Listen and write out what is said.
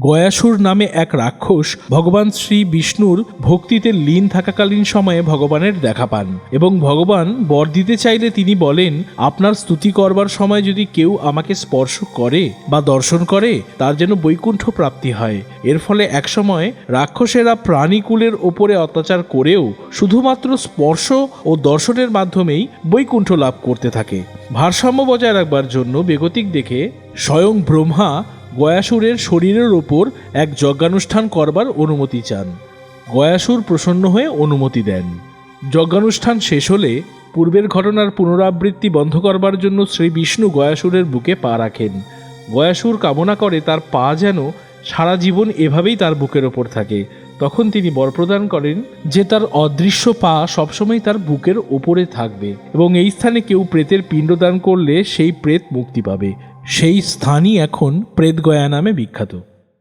গয়াসুর নামে এক রাক্ষস ভগবান শ্রী বিষ্ণুর ভক্তিতে লীন থাকাকালীন সময়ে ভগবানের দেখা পান এবং ভগবান বর দিতে চাইলে তিনি বলেন, আপনার স্তুতি করবার সময় যদি কেউ আমাকে স্পর্শ করে বা দর্শন করে তার যেন বৈকুণ্ঠ প্রাপ্তি হয়। এর ফলে একসময় রাক্ষসেরা প্রাণীকুলের ওপরে অত্যাচার করেও শুধুমাত্র স্পর্শ ও দর্শনের মাধ্যমেই বৈকুণ্ঠ লাভ করতে থাকে। ভারসাম্য বজায় রাখবার জন্য বেগতিক দেখে স্বয়ং ব্রহ্মা গয়াসুরের শরীরের ওপর এক যজ্ঞানুষ্ঠান করবার অনুমতি চান। গয়াসুর প্রসন্ন হয়ে অনুমতি দেন। যজ্ঞানুষ্ঠান শেষ হলে পূর্বের ঘটনার পুনরাবৃত্তি বন্ধ করবার জন্য শ্রী বিষ্ণু গয়াসুরের বুকে পা রাখেন। গয়াসুর কামনা করে তার পা যেন সারা জীবন এভাবেই তার বুকের ওপর থাকে। তখন তিনি বর প্রদান করেন যে তার অদৃশ্য পা সবসময় তার বুকের ওপরে থাকবে এবং এই স্থানে কেউ প্রেতের পিণ্ডদান করলে সেই প্রেত মুক্তি পাবে। সেই স্থানই এখন প্রেতগয়া নামে বিখ্যাত।